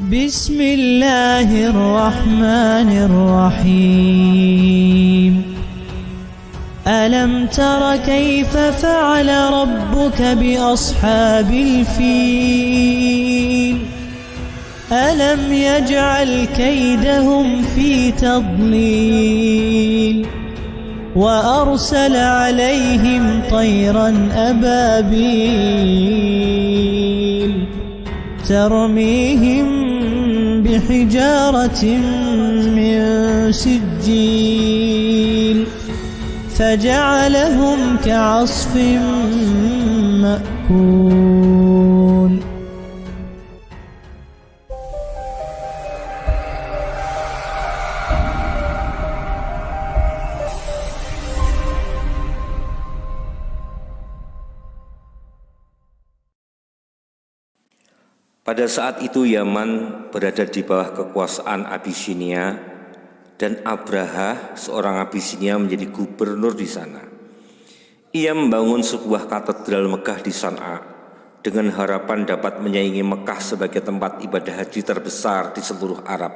بسم الله الرحمن الرحيم ألم تر كيف فعل ربك بأصحاب الفيل ألم يجعل كيدهم في تضليل وأرسل عليهم طيرا أبابيل ترميهم بحجارة من سجيل فجعلهم كعصف مأكول. Pada saat itu Yaman berada di bawah kekuasaan Abisinia dan Abraha, seorang Abisinia, menjadi gubernur di sana. Ia membangun sebuah katedral Mekah di San'a dengan harapan dapat menyaingi Mekah sebagai tempat ibadah haji terbesar di seluruh Arab.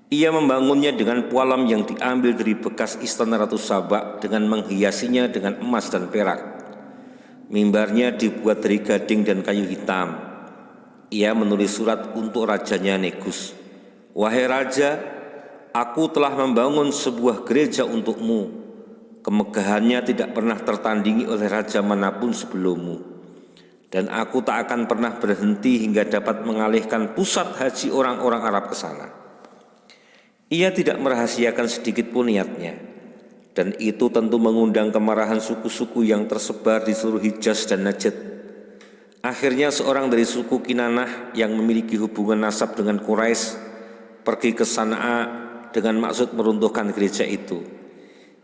Ia membangunnya dengan pualam yang diambil dari bekas istana Ratu Saba dengan menghiasinya dengan emas dan perak. Mimbarnya dibuat dari gading dan kayu hitam. Ia menulis surat untuk rajanya Negus. Wahai raja, aku telah membangun sebuah gereja untukmu. Kemegahannya tidak pernah tertandingi oleh raja manapun sebelummu. Dan aku tak akan pernah berhenti hingga dapat mengalihkan pusat haji orang-orang Arab ke sana. Ia tidak merahasiakan sedikit pun niatnya. Dan itu tentu mengundang kemarahan suku-suku yang tersebar di seluruh Hijaz dan Najd. Akhirnya seorang dari suku Kinanah yang memiliki hubungan nasab dengan Quraisy pergi ke San'a dengan maksud meruntuhkan gereja itu.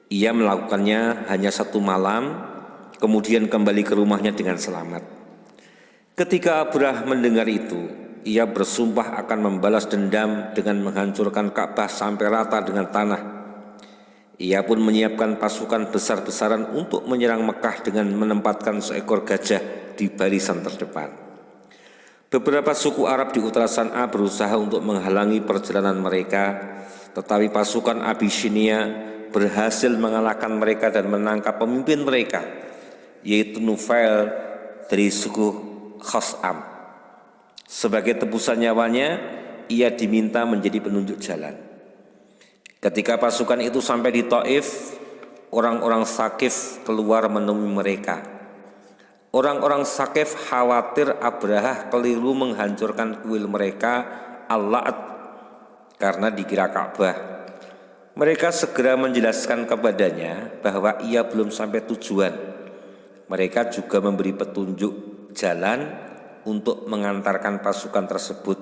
Ia melakukannya hanya 1 malam, kemudian kembali ke rumahnya dengan selamat. Ketika Abrah mendengar itu, ia bersumpah akan membalas dendam dengan menghancurkan Ka'bah sampai rata dengan tanah. Ia pun menyiapkan pasukan besar-besaran untuk menyerang Mekah dengan menempatkan seekor gajah di barisan terdepan. Beberapa suku Arab di utara San'a berusaha untuk menghalangi perjalanan mereka, tetapi pasukan Abisinia berhasil mengalahkan mereka dan menangkap pemimpin mereka, yaitu Nufail dari suku Khas'am. Sebagai tebusan nyawanya, ia diminta menjadi penunjuk jalan. Ketika pasukan itu sampai di Taif, orang-orang Saqif keluar menemui mereka. Orang-orang Saqif khawatir Abrahah keliru menghancurkan kuil mereka Al-La'at karena dikira Ka'bah. Mereka segera menjelaskan kepadanya bahwa ia belum sampai tujuan. Mereka juga memberi petunjuk jalan untuk mengantarkan pasukan tersebut.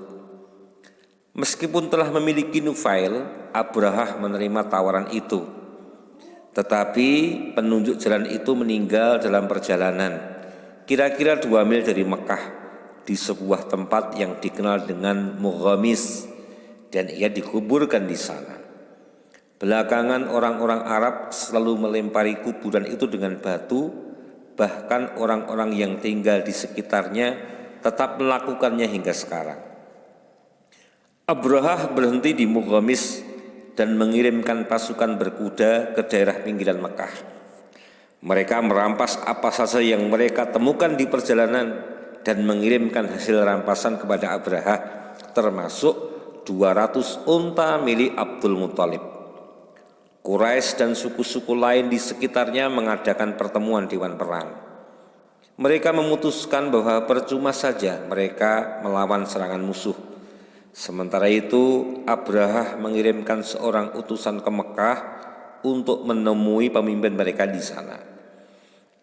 Meskipun telah memiliki Nufail, Abrahah menerima tawaran itu. Tetapi penunjuk jalan itu meninggal dalam perjalanan, kira-kira 2 mil dari Mekah, di sebuah tempat yang dikenal dengan Mughamis, dan ia dikuburkan di sana. Belakangan orang-orang Arab selalu melempari kuburan itu dengan batu, bahkan orang-orang yang tinggal di sekitarnya tetap melakukannya hingga sekarang. Abrahah berhenti di Mughamis dan mengirimkan pasukan berkuda ke daerah pinggiran Mekah. Mereka merampas apa saja yang mereka temukan di perjalanan dan mengirimkan hasil rampasan kepada Abrahah, termasuk 200 unta milik Abdul Muthalib. Quraisy dan suku-suku lain di sekitarnya mengadakan pertemuan dewan perang. Mereka memutuskan bahwa percuma saja mereka melawan serangan musuh. Sementara itu, Abrahah mengirimkan seorang utusan ke Mekah untuk menemui pemimpin mereka di sana.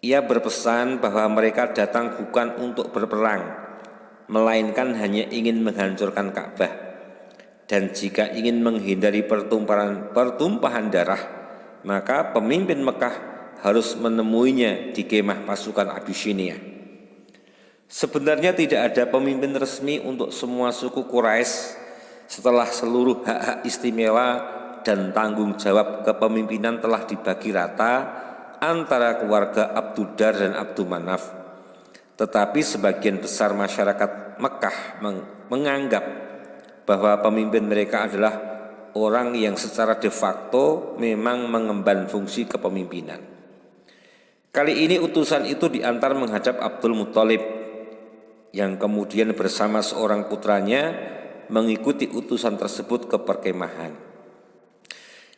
Ia berpesan bahwa mereka datang bukan untuk berperang, melainkan hanya ingin menghancurkan Ka'bah. Dan jika ingin menghindari pertumpahan darah, maka pemimpin Mekah harus menemuinya di kemah pasukan Abisinia. Sebenarnya tidak ada pemimpin resmi untuk semua suku Quraisy setelah seluruh hak-hak istimewa dan tanggung jawab kepemimpinan telah dibagi rata antara keluarga Abduddar dan Abdul Manaf. Tetapi sebagian besar masyarakat Mekah menganggap bahwa pemimpin mereka adalah orang yang secara de facto memang mengemban fungsi kepemimpinan. Kali ini utusan itu diantar menghadap Abdul Muthalib, yang kemudian bersama seorang putranya mengikuti utusan tersebut ke perkemahan.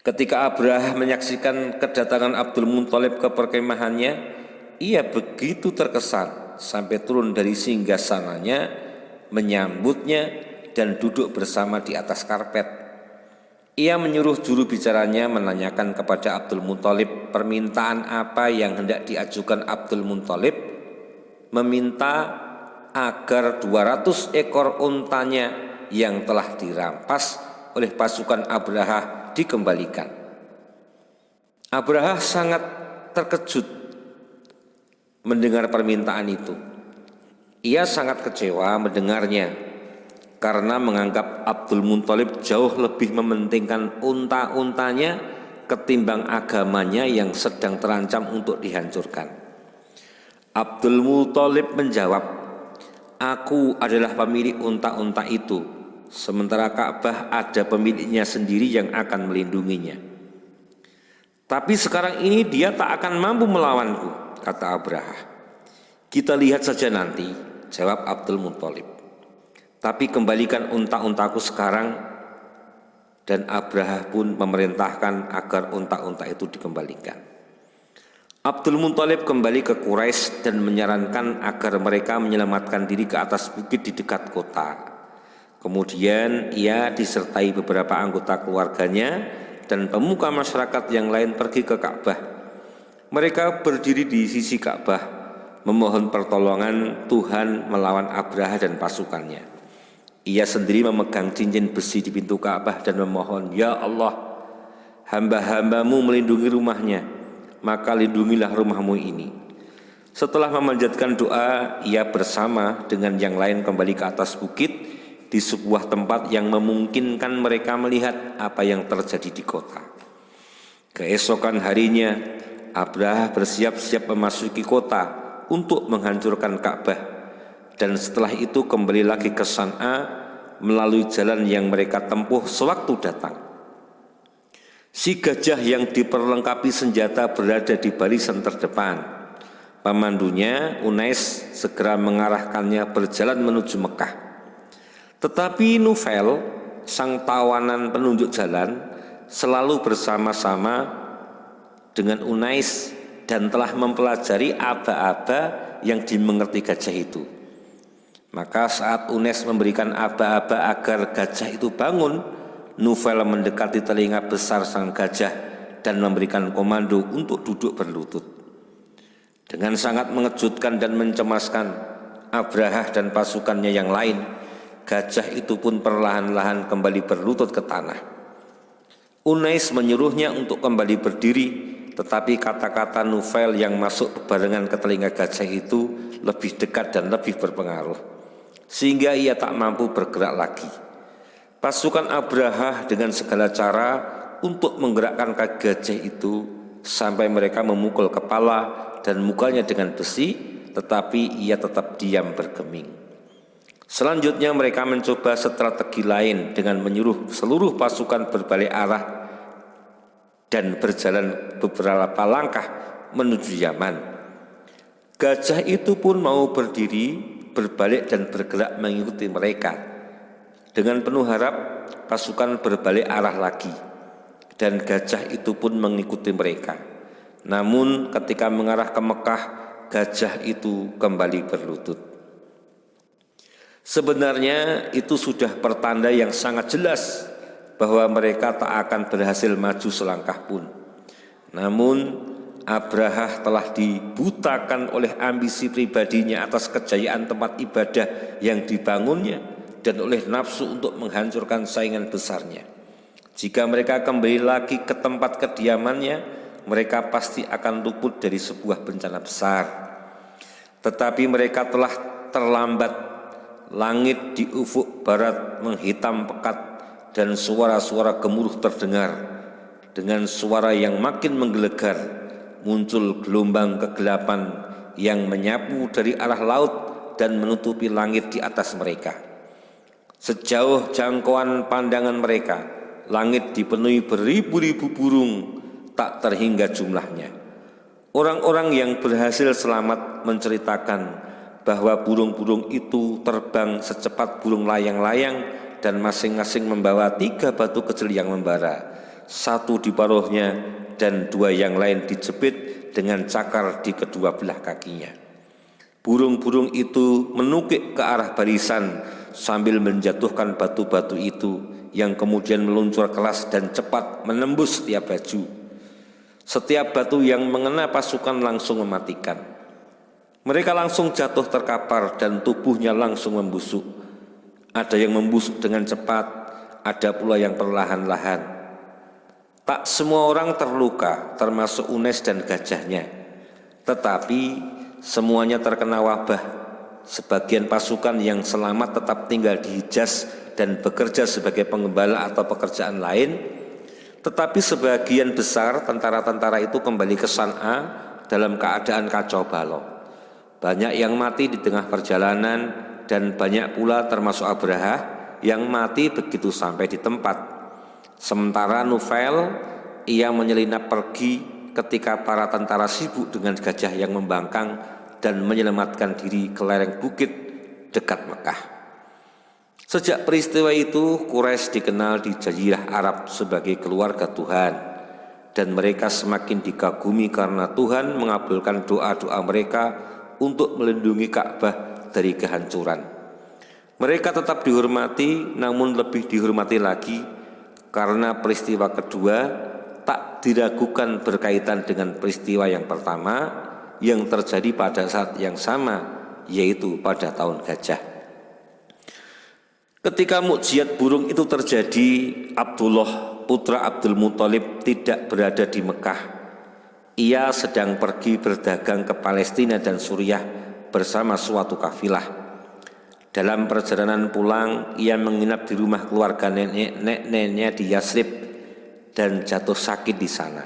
Ketika Abrahah menyaksikan kedatangan Abdul Muthalib ke perkemahannya, ia begitu terkesan sampai turun dari singgasananya, menyambutnya dan duduk bersama di atas karpet. Ia menyuruh juru bicaranya menanyakan kepada Abdul Muthalib permintaan apa yang hendak diajukan Abdul Muthalib, meminta agar 200 ekor untanya yang telah dirampas oleh pasukan Abrahah dikembalikan. Abrahah sangat terkejut mendengar permintaan itu. Ia sangat kecewa mendengarnya karena menganggap Abdul Muthalib jauh lebih mementingkan unta-untanya ketimbang agamanya yang sedang terancam untuk dihancurkan. Abdul Muthalib menjawab, "Aku adalah pemilik unta-unta itu, sementara Ka'bah ada pemiliknya sendiri yang akan melindunginya. Tapi sekarang ini dia tak akan mampu melawanku," kata Abrahah. "Kita lihat saja nanti," jawab Abdul Muthalib. "Tapi kembalikan unta-untaku sekarang." Dan Abrahah pun memerintahkan agar unta-unta itu dikembalikan. Abdul Muthalib kembali ke Quraisy dan menyarankan agar mereka menyelamatkan diri ke atas bukit di dekat kota. Kemudian ia disertai beberapa anggota keluarganya dan pemuka masyarakat yang lain pergi ke Ka'bah. Mereka berdiri di sisi Ka'bah memohon pertolongan Tuhan melawan Abrahah dan pasukannya. Ia sendiri memegang cincin besi di pintu Ka'bah dan memohon, "Ya Allah, hamba-hambamu melindungi rumahnya, maka lindungilah rumahmu ini." Setelah memanjatkan doa, ia bersama dengan yang lain kembali ke atas bukit di sebuah tempat yang memungkinkan mereka melihat apa yang terjadi di kota. Keesokan harinya, Abrahah bersiap-siap memasuki kota untuk menghancurkan Ka'bah, dan setelah itu kembali lagi ke San'a melalui jalan yang mereka tempuh sewaktu datang. Si gajah yang diperlengkapi senjata berada di barisan terdepan. Pemandunya, Unais, segera mengarahkannya berjalan menuju Mekah. Tetapi Nufail, sang tawanan penunjuk jalan, selalu bersama-sama dengan Unais dan telah mempelajari aba-aba yang dimengerti gajah itu. Maka saat Unais memberikan aba-aba agar gajah itu bangun, Nufail mendekati telinga besar sang gajah dan memberikan komando untuk duduk berlutut. Dengan sangat mengejutkan dan mencemaskan Abrahah dan pasukannya yang lain, gajah itu pun perlahan-lahan kembali berlutut ke tanah. Unais menyuruhnya untuk kembali berdiri, tetapi kata-kata Nufail yang masuk bebarengan ke telinga gajah itu lebih dekat dan lebih berpengaruh, sehingga ia tak mampu bergerak lagi. Pasukan Abrahah dengan segala cara untuk menggerakkan kaki gajah itu sampai mereka memukul kepala dan mukanya dengan besi, tetapi ia tetap diam bergeming. Selanjutnya mereka mencoba strategi lain dengan menyuruh seluruh pasukan berbalik arah dan berjalan beberapa langkah menuju Yaman. Gajah itu pun mau berdiri, berbalik dan bergerak mengikuti mereka. Dengan penuh harap, pasukan berbalik arah lagi, dan gajah itu pun mengikuti mereka. Namun ketika mengarah ke Mekah, gajah itu kembali berlutut. Sebenarnya itu sudah pertanda yang sangat jelas bahwa mereka tak akan berhasil maju selangkah pun. Namun Abrahah telah dibutakan oleh ambisi pribadinya atas kejayaan tempat ibadah yang dibangunnya dan oleh nafsu untuk menghancurkan saingan besarnya. Jika mereka kembali lagi ke tempat kediamannya, mereka pasti akan luput dari sebuah bencana besar. Tetapi mereka telah terlambat. Langit di ufuk barat menghitam pekat dan suara-suara gemuruh terdengar. Dengan suara yang makin menggelegar, muncul gelombang kegelapan yang menyapu dari arah laut dan menutupi langit di atas mereka. Sejauh jangkauan pandangan mereka, langit dipenuhi beribu-ribu burung, tak terhingga jumlahnya. Orang-orang yang berhasil selamat menceritakan bahwa burung-burung itu terbang secepat burung layang-layang dan masing-masing membawa 3 batu kecil yang membara, 1 di paruhnya dan 2 yang lain dijepit dengan cakar di kedua belah kakinya. Burung-burung itu menukik ke arah barisan sambil menjatuhkan batu-batu itu yang kemudian meluncur keras dan cepat menembus setiap baju. Setiap batu yang mengena pasukan langsung mematikan. Mereka langsung jatuh terkapar dan tubuhnya langsung membusuk. Ada yang membusuk dengan cepat, ada pula yang perlahan-lahan. Tak semua orang terluka, termasuk Unes dan gajahnya. Tetapi semuanya terkena wabah. Sebagian pasukan yang selamat tetap tinggal di Hijaz dan bekerja sebagai penggembala atau pekerjaan lain. Tetapi sebagian besar tentara-tentara itu kembali ke San'a dalam keadaan kacau balau. Banyak yang mati di tengah perjalanan dan banyak pula termasuk Abraha yang mati begitu sampai di tempat. Sementara Nufail, ia menyelinap pergi ketika para tentara sibuk dengan gajah yang membangkang dan menyelamatkan diri ke lereng bukit dekat Mekah. Sejak peristiwa itu, Quraisy dikenal di Jazirah Arab sebagai keluarga Tuhan, dan mereka semakin dikagumi karena Tuhan mengabulkan doa-doa mereka untuk melindungi Ka'bah dari kehancuran. Mereka tetap dihormati, namun lebih dihormati lagi karena peristiwa kedua tak diragukan berkaitan dengan peristiwa yang pertama yang terjadi pada saat yang sama, yaitu pada tahun gajah. Ketika mukjizat burung itu terjadi, Abdullah putra Abdul Muthalib tidak berada di Mekah. Ia sedang pergi berdagang ke Palestina dan Suriah bersama suatu kafilah. Dalam perjalanan pulang, ia menginap di rumah keluarga neneknya di Yasrib dan jatuh sakit di sana.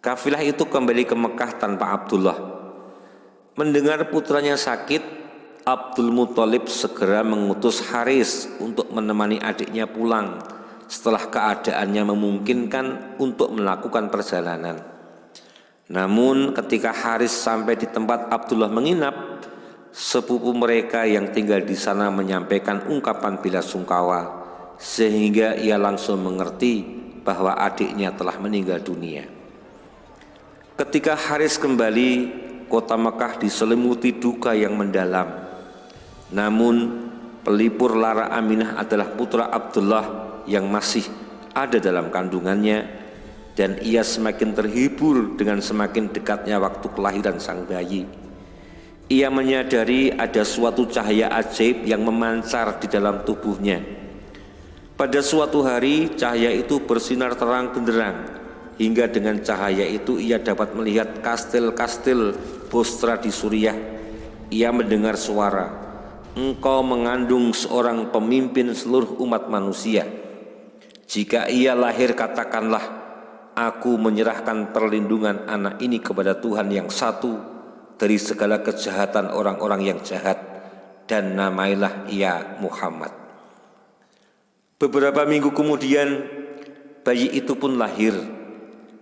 Kafilah itu kembali ke Mekah tanpa Abdullah. Mendengar putranya sakit, Abdul Muthalib segera mengutus Haris untuk menemani adiknya pulang setelah keadaannya memungkinkan untuk melakukan perjalanan. Namun ketika Haris sampai di tempat Abdullah menginap, sepupu mereka yang tinggal di sana menyampaikan ungkapan bela sungkawa, sehingga ia langsung mengerti bahwa adiknya telah meninggal dunia. Ketika Haris kembali, kota Mekah diselimuti duka yang mendalam. Namun pelipur lara Aminah adalah putra Abdullah yang masih ada dalam kandungannya, dan ia semakin terhibur dengan semakin dekatnya waktu kelahiran sang bayi. Ia menyadari ada suatu cahaya ajaib yang memancar di dalam tubuhnya. Pada suatu hari cahaya itu bersinar terang benderang, hingga dengan cahaya itu ia dapat melihat kastil-kastil Bosra di Suriah. Ia mendengar suara, "Engkau mengandung seorang pemimpin seluruh umat manusia. Jika ia lahir, katakanlah, aku menyerahkan perlindungan anak ini kepada Tuhan yang satu dari segala kejahatan orang-orang yang jahat, dan namailah ia Muhammad." Beberapa minggu kemudian bayi itu pun lahir.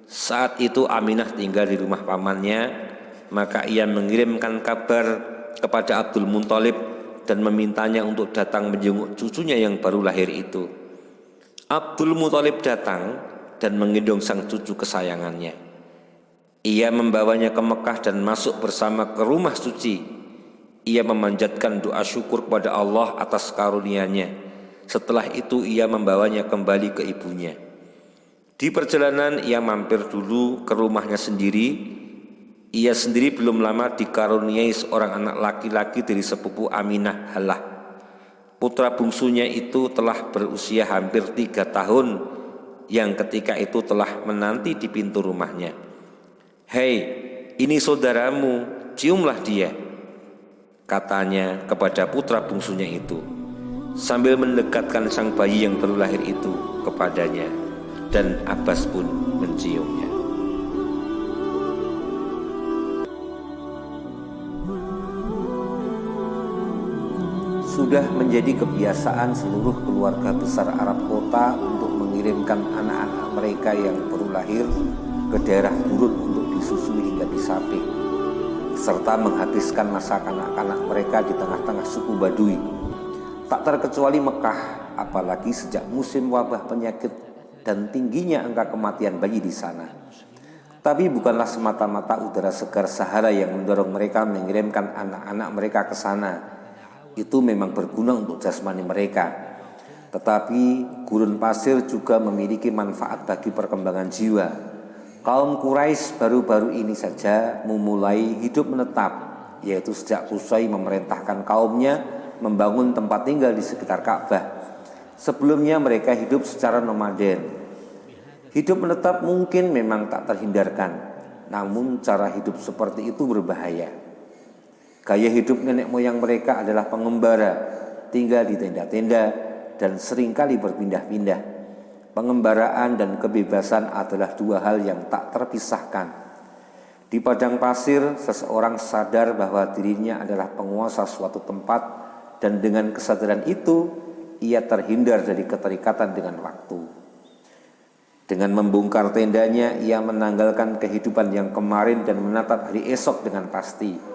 Saat itu Aminah tinggal di rumah pamannya, maka ia mengirimkan kabar kepada Abdul Muthalib dan memintanya untuk datang menjenguk cucunya yang baru lahir itu. Abdul Muthalib datang dan menggendong sang cucu kesayangannya. Ia membawanya ke Mekah dan masuk bersama ke rumah suci. Ia memanjatkan doa syukur kepada Allah atas karunia-Nya. Setelah itu ia membawanya kembali ke ibunya. Di perjalanan ia mampir dulu ke rumahnya sendiri. Ia sendiri belum lama dikaruniai seorang anak laki-laki dari sepupu Aminah, Halah. Putra bungsunya itu telah berusia hampir 3 tahun, yang ketika itu telah menanti di pintu rumahnya. "Hei, ini saudaramu, ciumlah dia," katanya kepada putra bungsunya itu, sambil mendekatkan sang bayi yang baru lahir itu kepadanya, dan Abbas pun menciumnya. Sudah menjadi kebiasaan seluruh keluarga besar Arab kota untuk mengirimkan anak-anak mereka yang baru lahir ke daerah gurun untuk disusui hingga disapih, serta menghabiskan masa kanak-kanak mereka di tengah-tengah suku Badui. Tak terkecuali Mekah, apalagi sejak musim wabah penyakit dan tingginya angka kematian bayi di sana. Tapi bukanlah semata-mata udara segar Sahara yang mendorong mereka mengirimkan anak-anak mereka ke sana. Itu memang berguna untuk jasmani mereka. Tetapi gurun pasir juga memiliki manfaat bagi perkembangan jiwa. Kaum Quraisy baru-baru ini saja memulai hidup menetap, yaitu sejak Qusay memerintahkan kaumnya membangun tempat tinggal di sekitar Ka'bah. Sebelumnya mereka hidup secara nomaden. Hidup menetap mungkin memang tak terhindarkan, namun cara hidup seperti itu berbahaya. Gaya hidup nenek moyang mereka adalah pengembara, tinggal di tenda-tenda dan seringkali berpindah-pindah. Pengembaraan dan kebebasan adalah dua hal yang tak terpisahkan. Di padang pasir, seseorang sadar bahwa dirinya adalah penguasa suatu tempat, dan dengan kesadaran itu, ia terhindar dari keterikatan dengan waktu. Dengan membongkar tendanya, ia menanggalkan kehidupan yang kemarin dan menatap hari esok dengan pasti.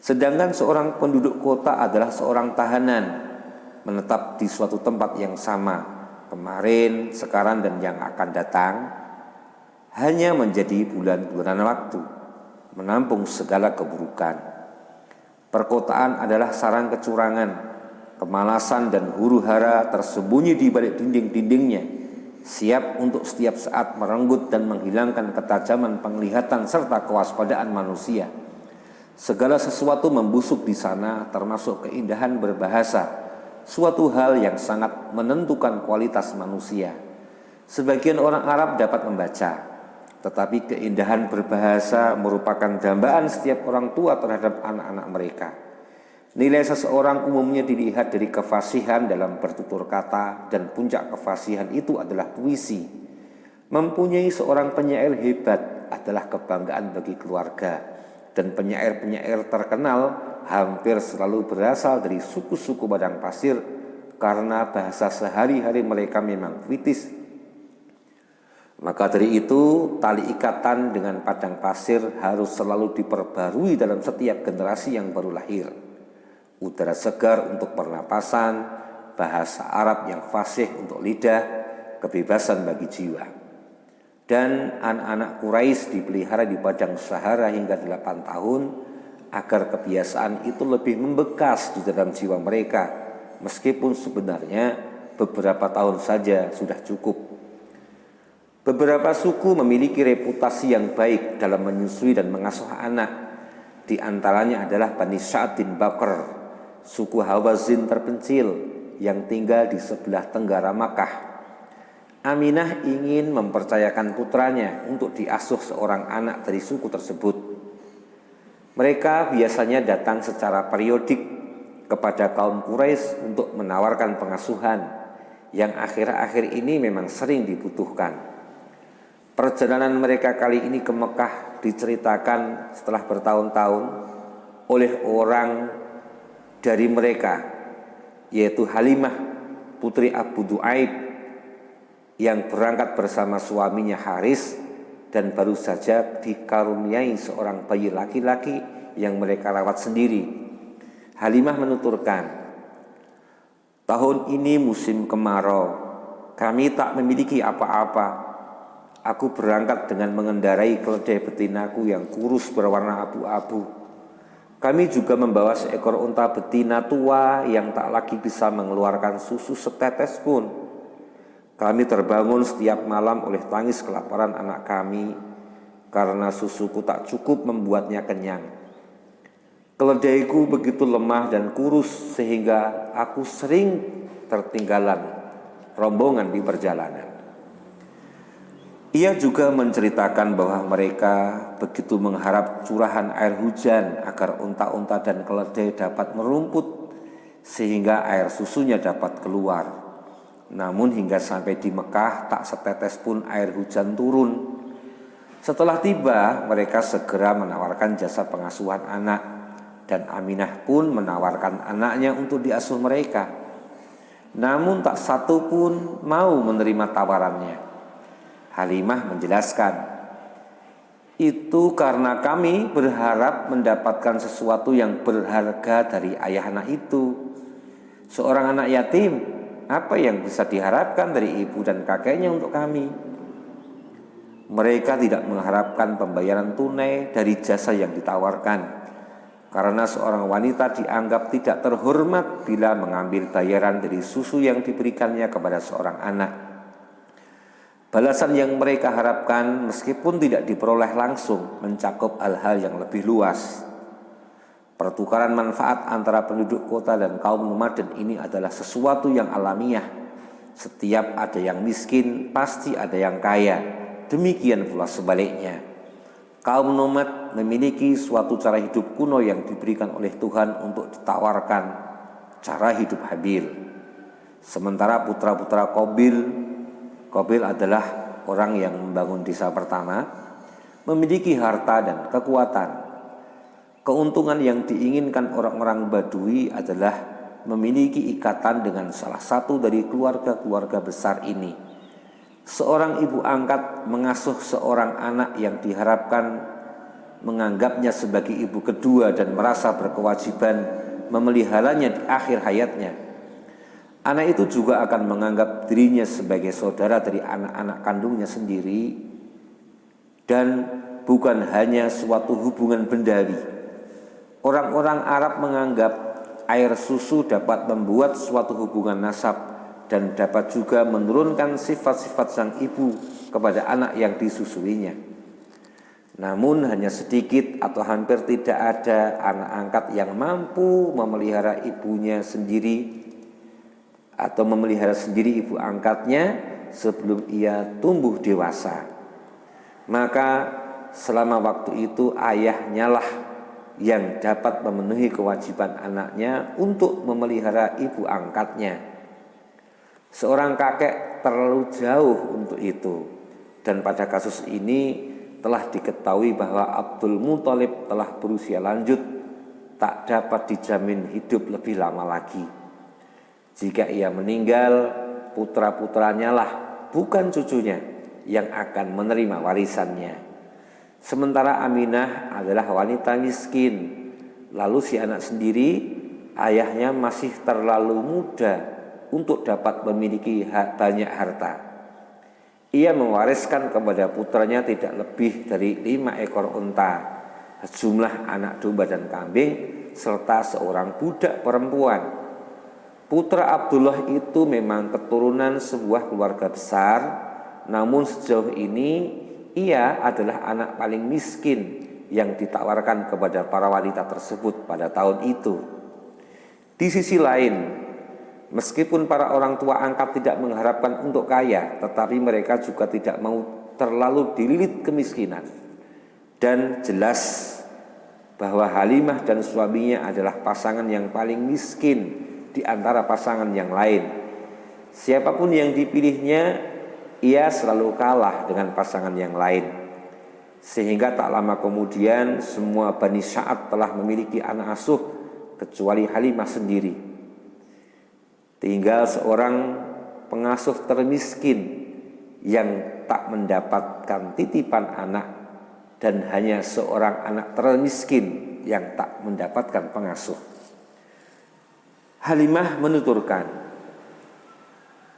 Sedangkan seorang penduduk kota adalah seorang tahanan, menetap di suatu tempat yang sama, kemarin, sekarang, dan yang akan datang, hanya menjadi bulan-bulanan waktu, menampung segala keburukan. Perkotaan adalah sarang kecurangan, kemalasan dan huru-hara tersembunyi di balik dinding-dindingnya, siap untuk setiap saat merenggut dan menghilangkan ketajaman penglihatan serta kewaspadaan manusia. Segala sesuatu membusuk di sana, termasuk keindahan berbahasa, suatu hal yang sangat menentukan kualitas manusia. Sebagian orang Arab dapat membaca, tetapi keindahan berbahasa merupakan dambaan setiap orang tua terhadap anak-anak mereka. Nilai seseorang umumnya dilihat dari kefasihan dalam bertutur kata, dan puncak kefasihan itu adalah puisi. Mempunyai seorang penyair hebat adalah kebanggaan bagi keluarga, dan penyair-penyair terkenal hampir selalu berasal dari suku-suku padang pasir karena bahasa sehari-hari mereka memang puitis. Maka dari itu, tali ikatan dengan padang pasir harus selalu diperbarui dalam setiap generasi yang baru lahir. Udara segar untuk pernapasan, bahasa Arab yang fasih untuk lidah, kebebasan bagi jiwa. Dan anak-anak Quraisy dipelihara di padang Sahara hingga 8 tahun agar kebiasaan itu lebih membekas di dalam jiwa mereka, meskipun sebenarnya beberapa tahun saja sudah cukup. Beberapa suku memiliki reputasi yang baik dalam menyusui dan mengasuh anak. Di antaranya adalah Bani Sa'ad bin Bakr, suku Hawazin terpencil yang tinggal di sebelah tenggara Makkah. Aminah ingin mempercayakan putranya untuk diasuh seorang anak dari suku tersebut. Mereka biasanya datang secara periodik kepada kaum Quraisy untuk menawarkan pengasuhan, yang akhir-akhir ini memang sering dibutuhkan. Perjalanan mereka kali ini ke Mekah diceritakan setelah bertahun-tahun oleh orang dari mereka, yaitu Halimah putri Abu Du'aib, yang berangkat bersama suaminya Haris dan baru saja dikaruniai seorang bayi laki-laki yang mereka rawat sendiri. Halimah menuturkan, "Tahun ini musim kemarau, kami tak memiliki apa-apa. Aku berangkat dengan mengendarai keledai betinaku yang kurus berwarna abu-abu. Kami juga membawa seekor unta betina tua yang tak lagi bisa mengeluarkan susu setetes pun. Kami terbangun setiap malam oleh tangis kelaparan anak kami, karena susuku tak cukup membuatnya kenyang. Keledaiku begitu lemah dan kurus sehingga aku sering tertinggalan rombongan di perjalanan." Ia juga menceritakan bahwa mereka begitu mengharap curahan air hujan agar unta-unta dan keledai dapat merumput sehingga air susunya dapat keluar. Namun hingga sampai di Mekah tak setetes pun air hujan turun. Setelah tiba, mereka segera menawarkan jasa pengasuhan anak, dan Aminah pun menawarkan anaknya untuk diasuh mereka. Namun tak satu pun mau menerima tawarannya. Halimah menjelaskan, itu karena kami berharap mendapatkan sesuatu yang berharga dari ayah anak itu. Seorang anak yatim, apa yang bisa diharapkan dari ibu dan kakeknya untuk kami? Mereka tidak mengharapkan pembayaran tunai dari jasa yang ditawarkan, karena seorang wanita dianggap tidak terhormat bila mengambil bayaran dari susu yang diberikannya kepada seorang anak. Balasan yang mereka harapkan meskipun tidak diperoleh langsung mencakup hal-hal yang lebih luas. Pertukaran manfaat antara penduduk kota dan kaum nomaden ini adalah sesuatu yang alamiah. Setiap ada yang miskin, pasti ada yang kaya. Demikian pula sebaliknya. Kaum nomad memiliki suatu cara hidup kuno yang diberikan oleh Tuhan untuk ditawarkan cara hidup Habil. Sementara putra-putra Qabil adalah orang yang membangun desa pertama, memiliki harta dan kekuatan. Keuntungan yang diinginkan orang-orang Badui adalah memiliki ikatan dengan salah satu dari keluarga-keluarga besar ini. Seorang ibu angkat mengasuh seorang anak yang diharapkan menganggapnya sebagai ibu kedua dan merasa berkewajiban memeliharanya di akhir hayatnya. Anak itu juga akan menganggap dirinya sebagai saudara dari anak-anak kandungnya sendiri dan bukan hanya suatu hubungan bendawi. Orang-orang Arab menganggap air susu dapat membuat suatu hubungan nasab dan dapat juga menurunkan sifat-sifat sang ibu kepada anak yang disusuinya. Namun hanya sedikit atau hampir tidak ada anak angkat yang mampu memelihara ibunya sendiri atau memelihara sendiri ibu angkatnya sebelum ia tumbuh dewasa. Maka selama waktu itu ayahnya lah yang dapat memenuhi kewajiban anaknya untuk memelihara ibu angkatnya. Seorang kakek terlalu jauh untuk itu, dan pada kasus ini telah diketahui bahwa Abdul Muthalib telah berusia lanjut, tak dapat dijamin hidup lebih lama lagi. Jika ia meninggal, putra-putranya lah, bukan cucunya, yang akan menerima warisannya. Sementara Aminah adalah wanita miskin, lalu si anak sendiri, ayahnya masih terlalu muda untuk dapat memiliki banyak harta. Ia mewariskan kepada putranya tidak lebih dari 5 ekor unta, sejumlah anak domba dan kambing, serta seorang budak perempuan. Putra Abdullah itu memang keturunan sebuah keluarga besar, namun sejauh ini ia adalah anak paling miskin yang ditawarkan kepada para wanita tersebut pada tahun itu. Di sisi lain, meskipun para orang tua angkat tidak mengharapkan untuk kaya, tetapi mereka juga tidak mau terlalu dililit kemiskinan. Dan jelas bahwa Halimah dan suaminya adalah pasangan yang paling miskin di antara pasangan yang lain. Siapapun yang dipilihnya, ia selalu kalah dengan pasangan yang lain. Sehingga tak lama kemudian semua Bani Sa'ad telah memiliki anak asuh kecuali Halimah sendiri. Tinggal seorang pengasuh termiskin yang tak mendapatkan titipan anak, dan hanya seorang anak termiskin yang tak mendapatkan pengasuh. Halimah menuturkan,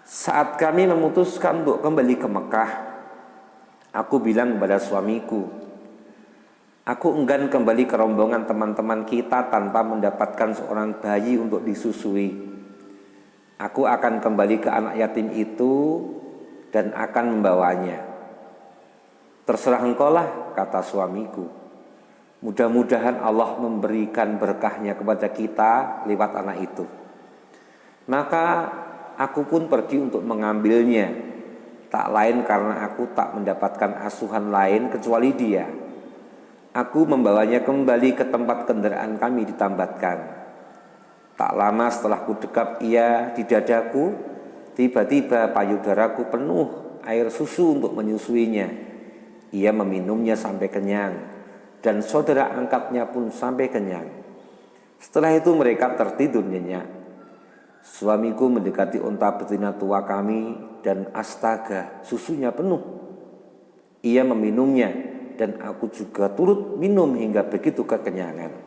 saat kami memutuskan untuk kembali ke Mekah, aku bilang kepada suamiku, aku enggan kembali ke rombongan teman-teman kita tanpa mendapatkan seorang bayi untuk disusui. Aku akan kembali ke anak yatim itu dan akan membawanya. Terserah engkau lah, kata suamiku. Mudah-mudahan Allah memberikan berkahnya kepada kita lewat anak itu. Maka aku pun pergi untuk mengambilnya, tak lain karena aku tak mendapatkan asuhan lain kecuali dia. Aku membawanya kembali ke tempat kendaraan kami ditambatkan. Tak lama setelah ku dekap ia di dadaku, tiba-tiba payudaraku penuh air susu untuk menyusuinya. Ia meminumnya sampai kenyang, dan saudara angkatnya pun sampai kenyang. Setelah itu mereka tertidur nyenyak. Suamiku mendekati unta betina tua kami dan astaga, susunya penuh. Ia meminumnya dan aku juga turut minum hingga begitu kekenyangan.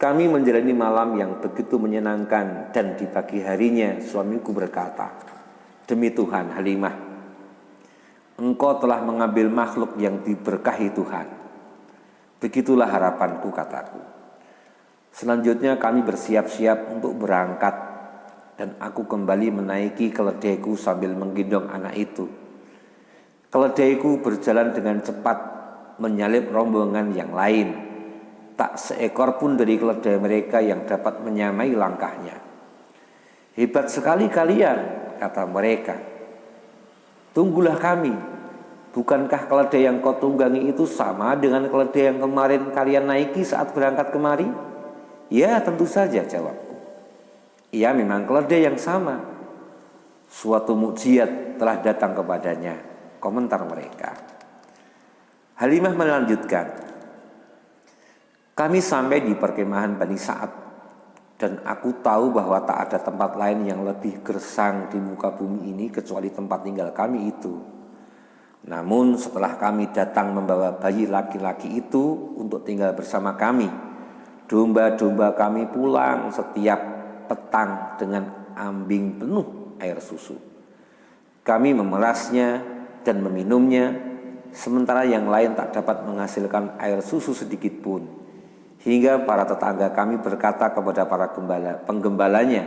Kami menjalani malam yang begitu menyenangkan dan di pagi harinya suamiku berkata, "Demi Tuhan, Halimah, engkau telah mengambil makhluk yang diberkahi Tuhan." Begitulah harapanku, kataku. Selanjutnya kami bersiap-siap untuk berangkat dan aku kembali menaiki keledaiku sambil menggendong anak itu. Keledaiku berjalan dengan cepat menyalip rombongan yang lain. Tak seekor pun dari keledai mereka yang dapat menyamai langkahnya. "Hebat sekali kalian," kata mereka. "Tunggulah kami. Bukankah keledai yang kau tunggangi itu sama dengan keledai yang kemarin kalian naiki saat berangkat kemari?" "Ya, tentu saja," jawabku. "Ia memang keledai yang sama. Suatu mukjizat telah datang kepadanya," komentar mereka. Halimah melanjutkan, "Kami sampai di perkemahan Bani Sa'ad dan aku tahu bahwa tak ada tempat lain yang lebih gersang di muka bumi ini kecuali tempat tinggal kami itu. Namun setelah kami datang membawa bayi laki-laki itu untuk tinggal bersama kami, domba-domba kami pulang setiap petang dengan ambing penuh air susu. Kami memerasnya dan meminumnya, sementara yang lain tak dapat menghasilkan air susu sedikit pun. Hingga para tetangga kami berkata kepada para penggembalanya,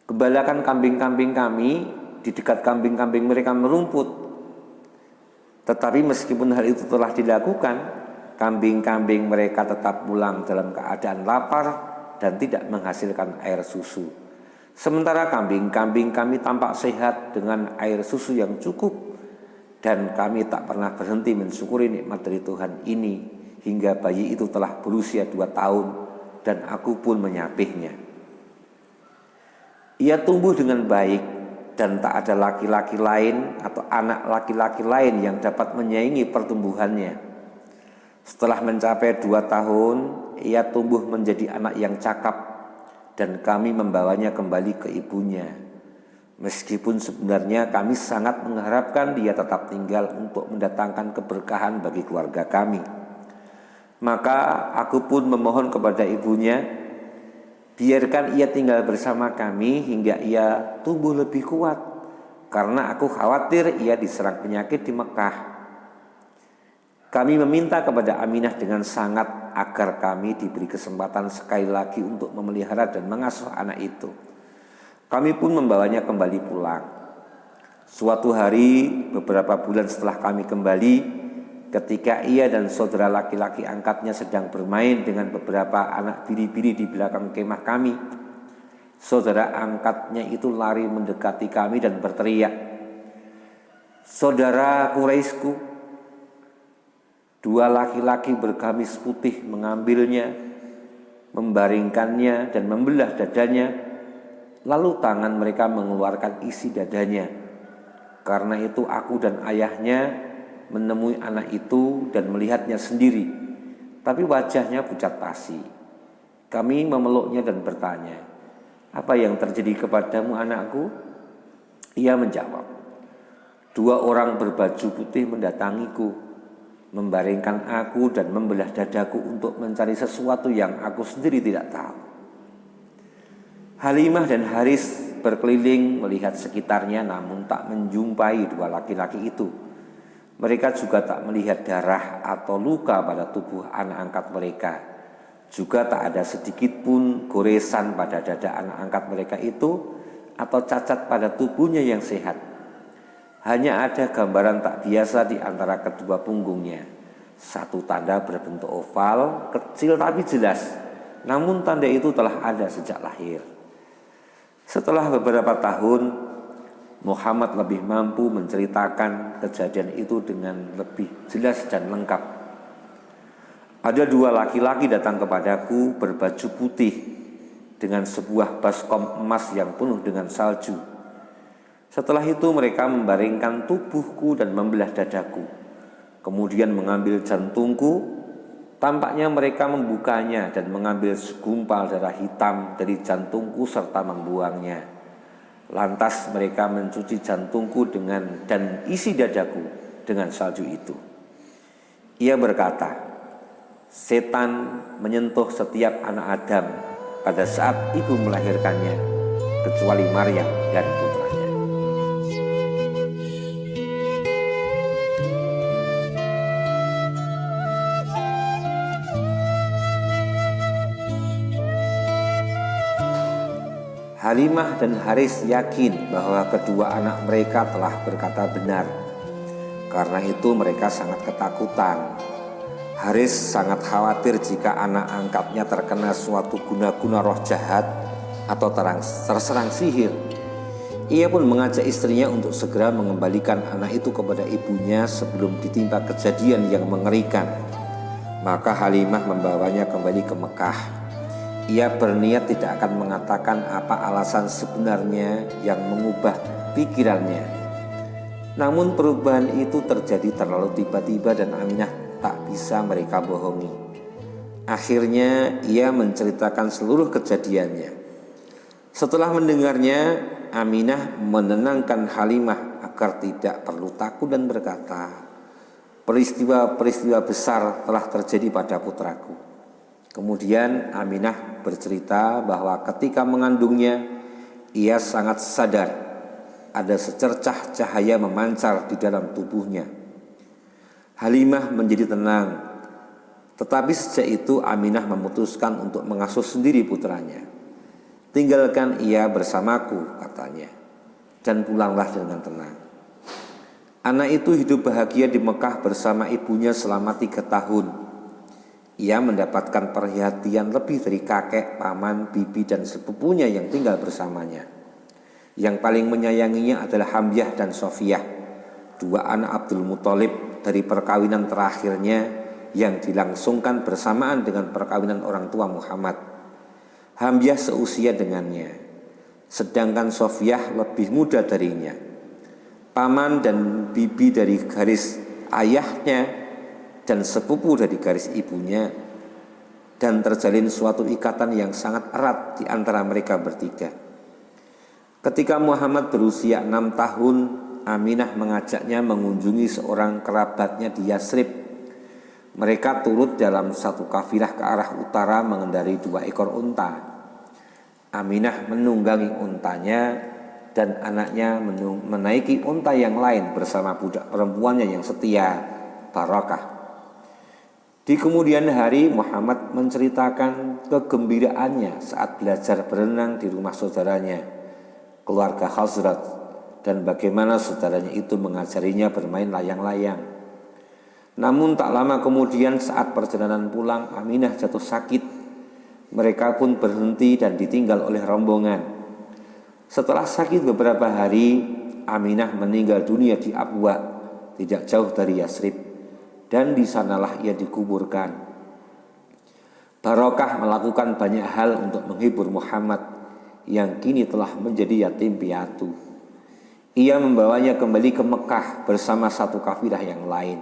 'Gembalakan kambing-kambing kami,' di dekat kambing-kambing mereka merumput. Tetapi meskipun hal itu telah dilakukan, kambing-kambing mereka tetap pulang dalam keadaan lapar dan tidak menghasilkan air susu. Sementara kambing-kambing kami tampak sehat dengan air susu yang cukup, dan kami tak pernah berhenti mensyukuri nikmat dari Tuhan ini hingga bayi itu telah berusia 2 tahun dan aku pun menyapihnya. Ia tumbuh dengan baik dan tak ada laki-laki lain atau anak laki-laki lain yang dapat menyaingi pertumbuhannya. Setelah mencapai 2 tahun, ia tumbuh menjadi anak yang cakap dan kami membawanya kembali ke ibunya. Meskipun sebenarnya kami sangat mengharapkan dia tetap tinggal untuk mendatangkan keberkahan bagi keluarga kami. Maka aku pun memohon kepada ibunya, biarkan ia tinggal bersama kami hingga ia tumbuh lebih kuat, karena aku khawatir ia diserang penyakit di Mekah. Kami meminta kepada Aminah dengan sangat agar kami diberi kesempatan sekali lagi untuk memelihara dan mengasuh anak itu. Kami pun membawanya kembali pulang. Suatu hari beberapa bulan setelah kami kembali, ketika ia dan saudara laki-laki angkatnya sedang bermain dengan beberapa anak biri-biri di belakang kemah kami, saudara angkatnya itu lari mendekati kami dan berteriak, "Saudara Quraisyku!" 2 laki-laki bergamis putih mengambilnya, membaringkannya dan membelah dadanya, lalu tangan mereka mengeluarkan isi dadanya. Karena itu aku dan ayahnya menemui anak itu dan melihatnya sendiri, tapi wajahnya pucat pasi. Kami memeluknya dan bertanya, "Apa yang terjadi kepadamu, anakku?" Ia menjawab, 2 orang berbaju putih mendatangiku, membaringkan aku dan membelah dadaku untuk mencari sesuatu yang aku sendiri tidak tahu. Halimah dan Haris berkeliling melihat sekitarnya namun tak menjumpai 2 laki-laki itu. Mereka juga tak melihat darah atau luka pada tubuh anak angkat mereka. Juga tak ada sedikit pun goresan pada dada anak angkat mereka itu atau cacat pada tubuhnya yang sehat. Hanya ada gambaran tak biasa di antara kedua punggungnya. Satu tanda berbentuk oval, kecil tapi jelas. Namun tanda itu telah ada sejak lahir. Setelah beberapa tahun, Muhammad lebih mampu menceritakan kejadian itu dengan lebih jelas dan lengkap. Ada 2 laki-laki datang kepadaku berbaju putih dengan sebuah baskom emas yang penuh dengan salju. Setelah itu mereka membaringkan tubuhku dan membelah dadaku. Kemudian mengambil jantungku Tampaknya mereka membukanya dan mengambil segumpal darah hitam dari jantungku serta membuangnya. Lantas mereka mencuci jantungku dan isi dadaku dengan salju itu. Ia berkata, setan menyentuh setiap anak Adam pada saat ibu melahirkannya, kecuali Maryam dan putranya. Halimah dan Haris yakin bahwa kedua anak mereka telah berkata benar. Karena itu mereka sangat ketakutan. Haris sangat khawatir jika anak angkatnya terkena suatu guna-guna roh jahat atau terserang sihir. Ia pun mengajak istrinya untuk segera mengembalikan anak itu kepada ibunya sebelum ditimpa kejadian yang mengerikan. Maka Halimah membawanya kembali ke Mekah. Ia berniat tidak akan mengatakan apa alasan sebenarnya yang mengubah pikirannya. Namun perubahan itu terjadi terlalu tiba-tiba dan Aminah tak bisa mereka bohongi. Akhirnya ia menceritakan seluruh kejadiannya. Setelah mendengarnya, Aminah menenangkan Halimah agar tidak perlu takut dan berkata, peristiwa-peristiwa besar telah terjadi pada putraku. Kemudian Aminah bercerita bahwa ketika mengandungnya, ia sangat sadar ada secercah cahaya memancar di dalam tubuhnya. Halimah menjadi tenang, tetapi sejak itu Aminah memutuskan untuk mengasuh sendiri putranya. Tinggalkan ia bersamaku, katanya, dan pulanglah dengan tenang. Anak itu hidup bahagia di Mekah bersama ibunya selama 3 tahun. Ia mendapatkan perhatian lebih dari kakek, paman, bibi, dan sepupunya yang tinggal bersamanya. Yang paling menyayanginya adalah Hamyah dan Sofiyah, 2 anak Abdul Muthalib dari perkawinan terakhirnya yang dilangsungkan bersamaan dengan perkawinan orang tua Muhammad. Hamyah seusia dengannya, sedangkan Sofiyah lebih muda darinya. Paman dan bibi dari garis ayahnya dan sepupu dari garis ibunya, dan terjalin suatu ikatan yang sangat erat di antara mereka bertiga. Ketika Muhammad berusia 6 tahun, Aminah mengajaknya mengunjungi seorang kerabatnya di Yasrib. Mereka turut dalam satu kafilah ke arah utara mengendarai 2 ekor unta. Aminah menunggangi untanya dan anaknya menaiki unta yang lain bersama budak perempuannya yang setia, Barakah. Di kemudian hari, Muhammad menceritakan kegembiraannya saat belajar berenang di rumah saudaranya, keluarga Khazraj, dan bagaimana saudaranya itu mengajarinya bermain layang-layang. Namun tak lama kemudian saat perjalanan pulang, Aminah jatuh sakit. Mereka pun berhenti dan ditinggal oleh rombongan. Setelah sakit beberapa hari, Aminah meninggal dunia di Abwa, tidak jauh dari Yasrib. Dan di sanalah ia dikuburkan. Barakah melakukan banyak hal untuk menghibur Muhammad yang kini telah menjadi yatim piatu. Ia membawanya kembali ke Mekah bersama satu kafilah yang lain.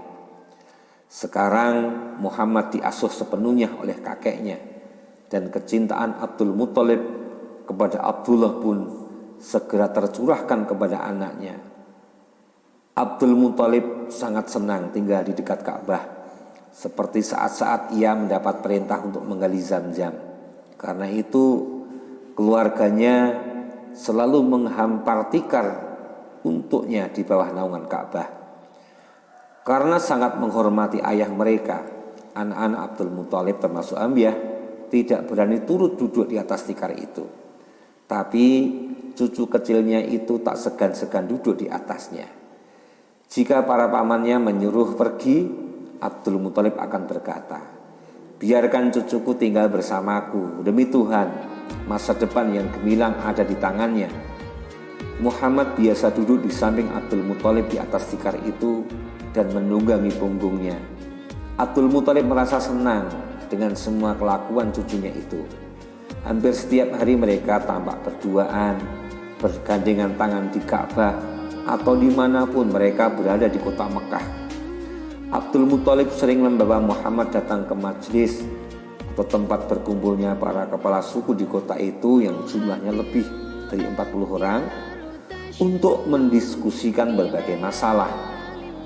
Sekarang Muhammad diasuh sepenuhnya oleh kakeknya, dan kecintaan Abdul Muthalib kepada Abdullah pun segera tercurahkan kepada anaknya. Abdul Muthalib sangat senang tinggal di dekat Ka'bah, seperti saat-saat ia mendapat perintah untuk menggali Zam-Zam. Karena itu keluarganya selalu menghampar tikar untuknya di bawah naungan Ka'bah. Karena sangat menghormati ayah mereka, anak-anak Abdul Muthalib termasuk Hamyah tidak berani turut duduk di atas tikar itu. Tapi cucu kecilnya itu tak segan-segan duduk di atasnya. Jika para pamannya menyuruh pergi, Abdul Muthalib akan berkata, biarkan cucuku tinggal bersamaku, demi Tuhan, masa depan yang gemilang ada di tangannya. Muhammad biasa duduk di samping Abdul Muthalib di atas tikar itu dan menunggangi punggungnya. Abdul Muthalib merasa senang dengan semua kelakuan cucunya itu. Hampir setiap hari mereka tampak berduaan, bergandengan tangan di Ka'bah, atau dimanapun mereka berada di kota Mekah. Abdul Muthalib sering membawa Muhammad datang ke majelis atau tempat berkumpulnya para kepala suku di kota itu yang jumlahnya lebih dari 40 orang untuk mendiskusikan berbagai masalah.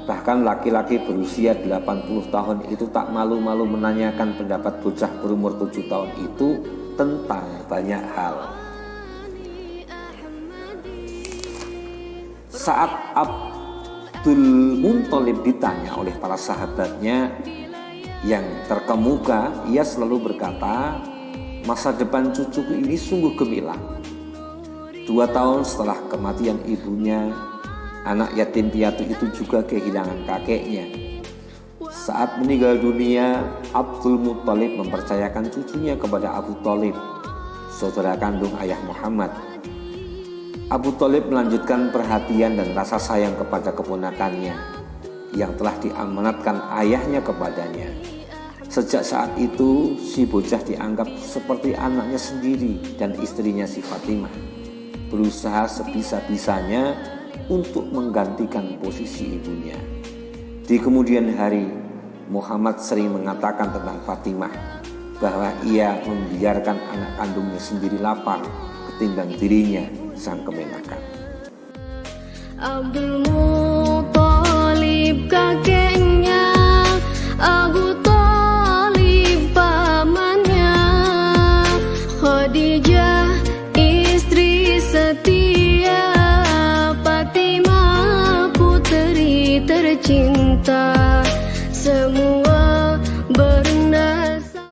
Bahkan laki-laki berusia 80 tahun itu tak malu-malu menanyakan pendapat bocah berumur 7 tahun itu tentang banyak hal. Saat Abdul Muthalib ditanya oleh para sahabatnya yang terkemuka, ia selalu berkata, masa depan cucuku ini sungguh gemilang. 2 tahun setelah kematian ibunya, anak yatim piatu itu juga kehilangan kakeknya. Saat meninggal dunia, Abdul Muthalib mempercayakan cucunya kepada Abu Thalib, saudara kandung ayah Muhammad. Abu Thalib melanjutkan perhatian dan rasa sayang kepada keponakannya yang telah diamanatkan ayahnya kepadanya. Sejak saat itu, si bocah dianggap seperti anaknya sendiri dan istrinya si Fatimah berusaha sebisa-bisanya untuk menggantikan posisi ibunya. Di kemudian hari, Muhammad sering mengatakan tentang Fatimah bahwa ia membiarkan anak kandungnya sendiri lapar ketimbang dirinya sang kemenakan. Abdul Muthalib kakeknya, Abu Thalib pamannya, Khadijah istri setia, Fatimah putri tercinta. Semua